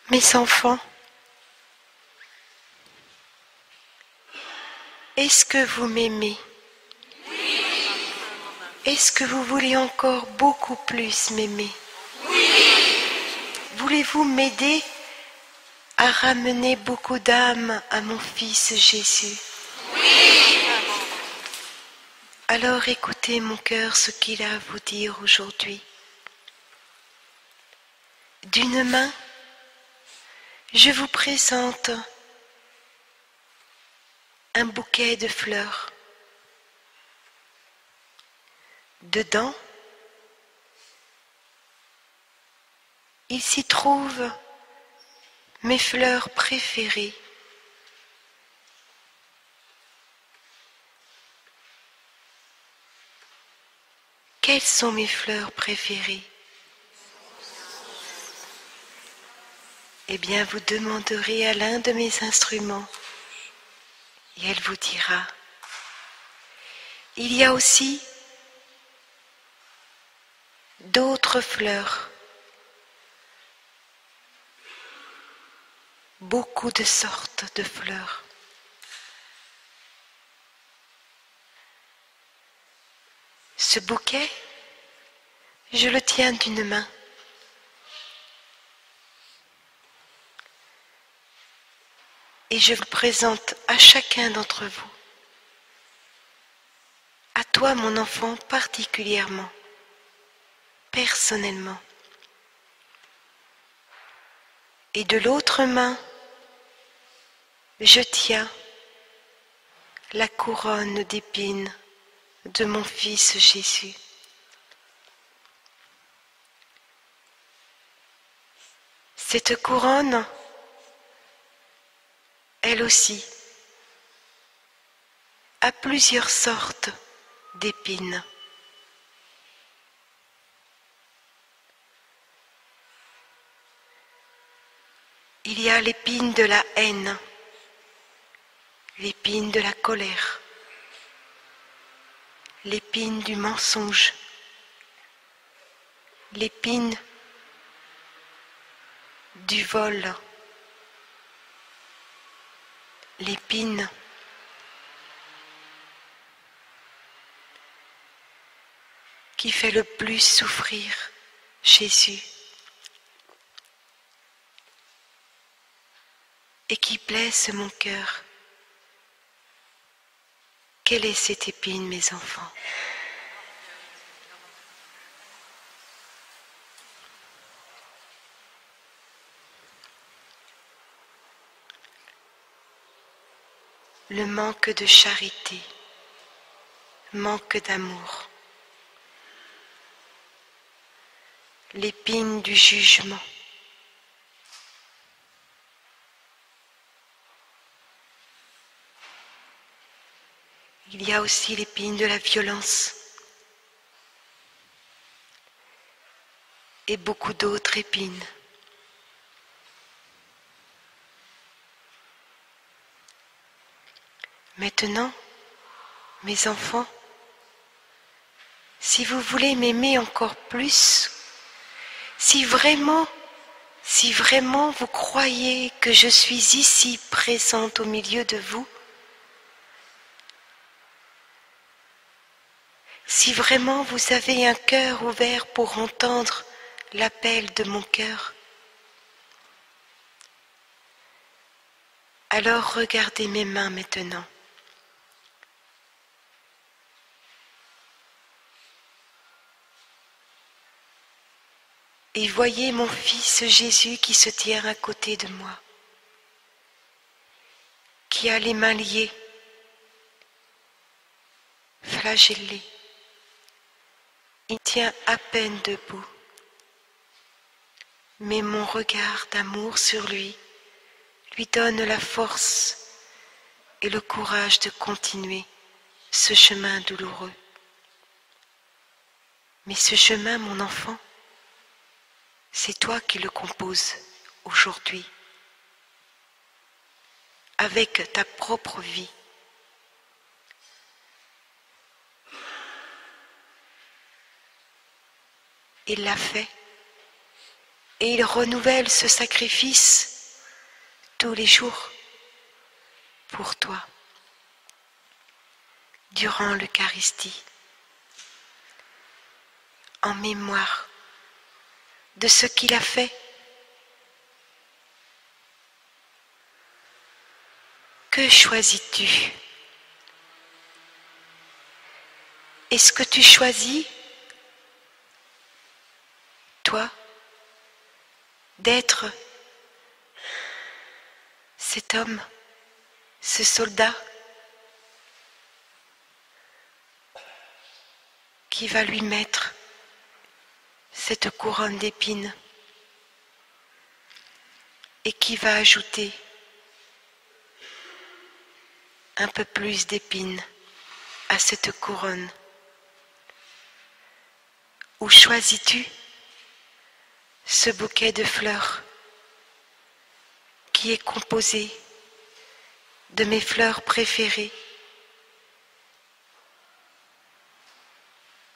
Mes enfants, est-ce que vous m'aimez? Oui. Est-ce que vous voulez encore beaucoup plus m'aimer? Oui. Voulez-vous m'aider à ramener beaucoup d'âmes à mon Fils Jésus? Oui. Alors écoutez mon cœur ce qu'il a à vous dire aujourd'hui. D'une main, je vous présente un bouquet de fleurs. Dedans, il s'y trouve mes fleurs préférées. Quelles sont mes fleurs préférées? Eh bien, vous demanderez à l'un de mes instruments et elle vous dira. Il y a aussi d'autres fleurs, beaucoup de sortes de fleurs. Ce bouquet, je le tiens d'une main. Et je le présente à chacun d'entre vous. À toi, mon enfant, particulièrement, personnellement. Et de l'autre main, je tiens la couronne d'épines de mon Fils Jésus. Cette couronne, elle aussi, a plusieurs sortes d'épines. Il y a l'épine de la haine, l'épine de la colère, l'épine du mensonge, l'épine du vol, l'épine qui fait le plus souffrir Jésus et qui blesse mon cœur. Quelle est cette épine, mes enfants? Le manque de charité, manque d'amour, l'épine du jugement, il y a aussi l'épine de la violence et beaucoup d'autres épines. Maintenant, mes enfants, si vous voulez m'aimer encore plus, si vraiment vous croyez que je suis ici présente au milieu de vous, si vraiment vous avez un cœur ouvert pour entendre l'appel de mon cœur, alors regardez mes mains maintenant. Et voyez mon Fils Jésus qui se tient à côté de moi, qui a les mains liées, flagellé. Il tient à peine debout. Mais mon regard d'amour sur lui donne la force et le courage de continuer ce chemin douloureux. Mais ce chemin, mon enfant, c'est toi qui le composes aujourd'hui, avec ta propre vie. Il l'a fait Et il renouvelle ce sacrifice tous les jours pour toi, durant l'Eucharistie, en mémoire de ce qu'il a fait. Que choisis-tu? Est-ce que tu choisis, toi, d'être cet homme, ce soldat qui va lui mettre cette couronne d'épines et qui va ajouter un peu plus d'épines à cette couronne? Ou choisis-tu ce bouquet de fleurs qui est composé de mes fleurs préférées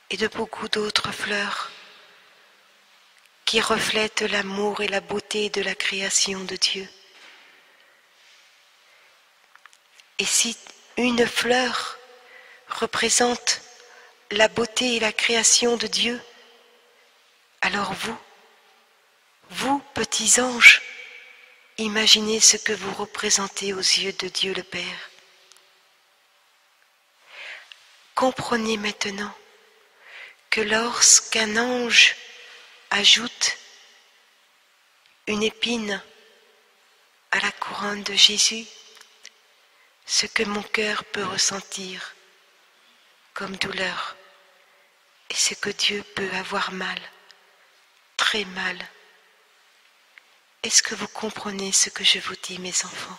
et de beaucoup d'autres fleurs qui reflètent l'amour et la beauté de la création de Dieu? Et si une fleur représente la beauté et la création de Dieu, alors vous, petits anges, imaginez ce que vous représentez aux yeux de Dieu le Père. Comprenez maintenant que lorsqu'un ange ajoute une épine à la couronne de Jésus, ce que mon cœur peut ressentir comme douleur et ce que Dieu peut avoir mal, très mal. Est-ce que vous comprenez ce que je vous dis, mes enfants?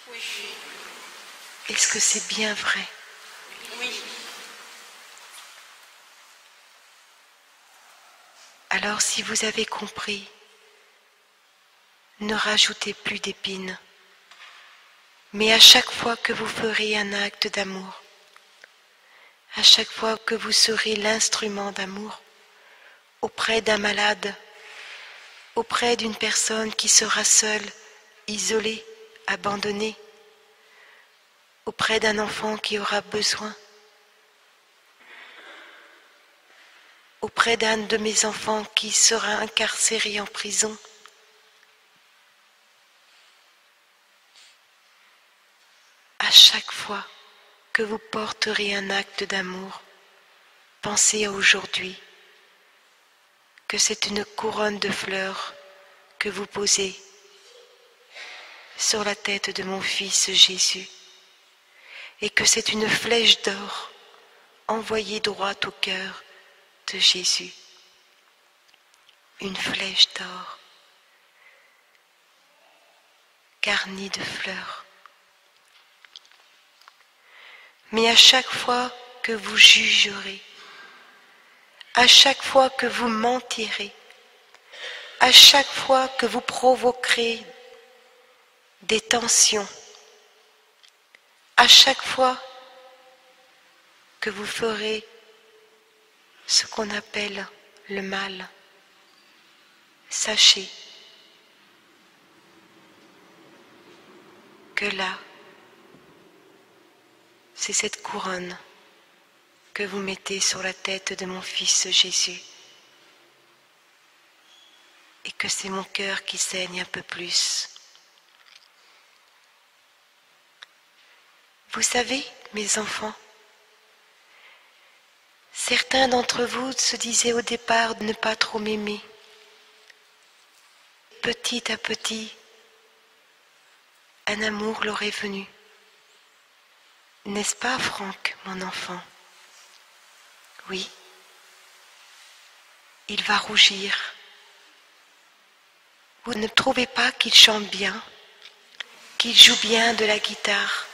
Oui. Est-ce que c'est bien vrai? Oui. Alors si vous avez compris, ne rajoutez plus d'épines, mais à chaque fois que vous ferez un acte d'amour, à chaque fois que vous serez l'instrument d'amour auprès d'un malade, auprès d'une personne qui sera seule, isolée, abandonnée, auprès d'un enfant qui aura besoin, auprès d'un de mes enfants qui sera incarcéré en prison, à chaque fois que vous porterez un acte d'amour, pensez à aujourd'hui que c'est une couronne de fleurs que vous posez sur la tête de mon fils Jésus et que c'est une flèche d'or envoyée droit au cœur de Jésus. Une flèche d'or garnie de fleurs. Mais à chaque fois que vous jugerez, à chaque fois que vous mentirez, à chaque fois que vous provoquerez des tensions, à chaque fois que vous ferez ce qu'on appelle le mal, sachez que là, c'est cette couronne que vous mettez sur la tête de mon fils Jésus et que c'est mon cœur qui saigne un peu plus. Vous savez, mes enfants, certains d'entre vous se disaient au départ de ne pas trop m'aimer. Petit à petit, un amour leur est venu. N'est-ce pas, Franck, mon enfant? Oui. Il va rougir. Vous ne trouvez pas qu'il chante bien, qu'il joue bien de la guitare,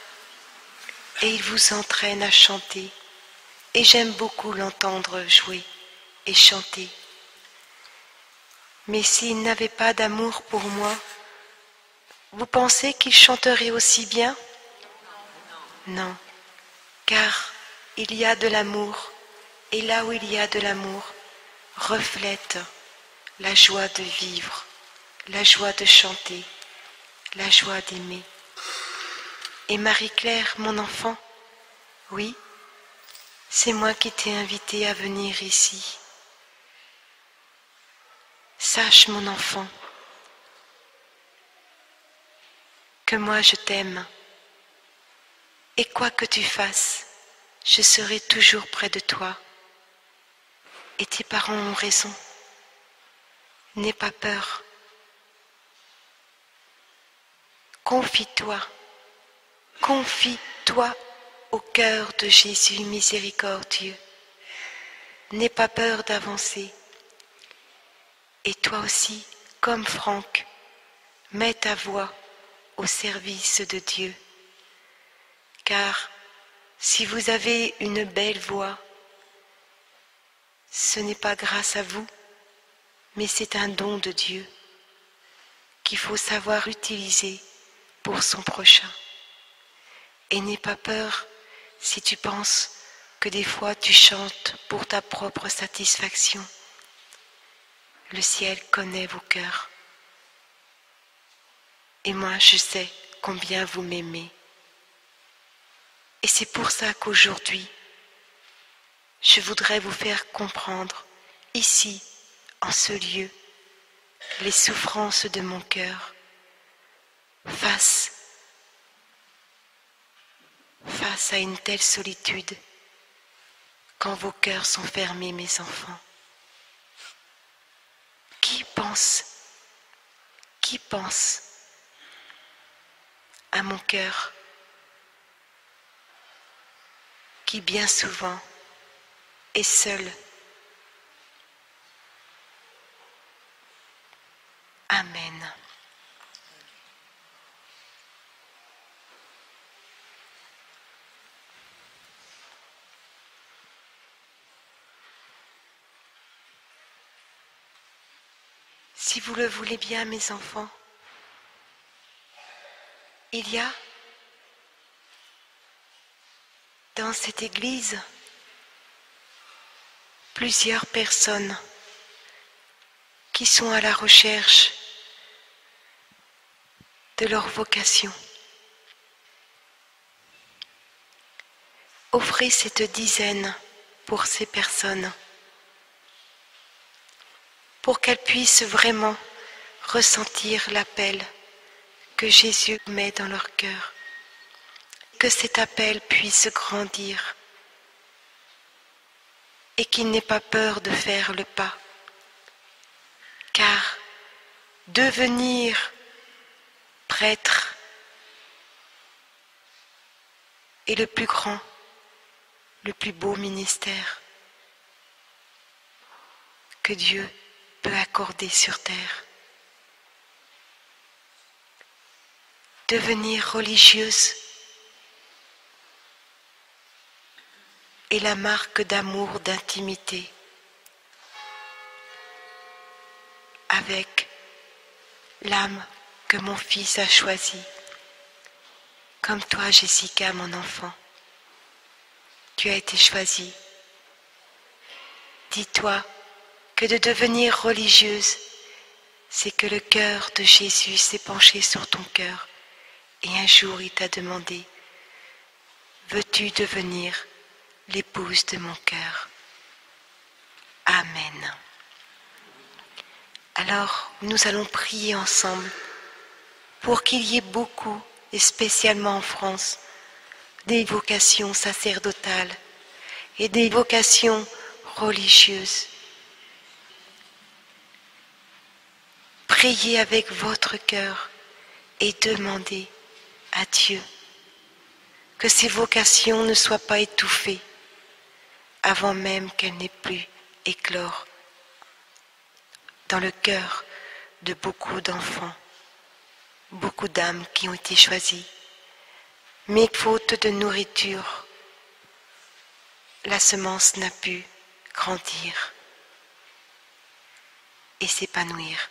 et il vous entraîne à chanter. Et j'aime beaucoup l'entendre jouer et chanter. Mais s'il n'avait pas d'amour pour moi, vous pensez qu'il chanterait aussi bien? Non, car il y a de l'amour, et là où il y a de l'amour, reflète la joie de vivre. la joie de chanter, la joie d'aimer. Et Marie-Claire, mon enfant, oui, c'est moi qui t'ai invité à venir ici. Sache, mon enfant, que moi je t'aime, et quoi que tu fasses, je serai toujours près de toi. Et tes parents ont raison. N'aie pas peur. Confie-toi au cœur de Jésus miséricordieux. N'aie pas peur d'avancer. Et toi aussi, comme Franck, mets ta voix au service de Dieu. Car si vous avez une belle voix, ce n'est pas grâce à vous, mais c'est un don de Dieu qu'il faut savoir utiliser pour son prochain. Et n'aie pas peur si tu penses que des fois tu chantes pour ta propre satisfaction. Le ciel connaît vos cœurs. Et moi, je sais combien vous m'aimez. Et c'est pour ça qu'aujourd'hui, je voudrais vous faire comprendre, ici, en ce lieu, les souffrances de mon cœur face à une telle solitude, quand vos cœurs sont fermés, mes enfants. Qui pense à mon cœur qui bien souvent est seul? Amen. Si vous le voulez bien, mes enfants, il y a dans cette église plusieurs personnes qui sont à la recherche de leur vocation. Offrez cette dizaine pour ces personnes, pour qu'elles puissent vraiment ressentir l'appel que Jésus met dans leur cœur, que cet appel puisse grandir et qu'ils n'aient pas peur de faire le pas, car devenir prêtre est le plus grand, le plus beau ministère que Dieu peut accorder sur terre. Devenir religieuse est la marque d'amour, d'intimité avec l'âme que mon fils a choisie, comme toi, Jessica, mon enfant. Tu as été choisie. Dis-toi que de devenir religieuse, c'est que le cœur de Jésus s'est penché sur ton cœur et un jour il t'a demandé, veux-tu devenir l'épouse de mon cœur? Amen. Alors, nous allons prier ensemble pour qu'il y ait beaucoup, et spécialement en France, des vocations sacerdotales et des vocations religieuses. Priez avec votre cœur et demandez à Dieu que ces vocations ne soient pas étouffées avant même qu'elles n'aient pu éclore dans le cœur de beaucoup d'enfants, beaucoup d'âmes qui ont été choisies. Mais faute de nourriture, la semence n'a pu grandir et s'épanouir.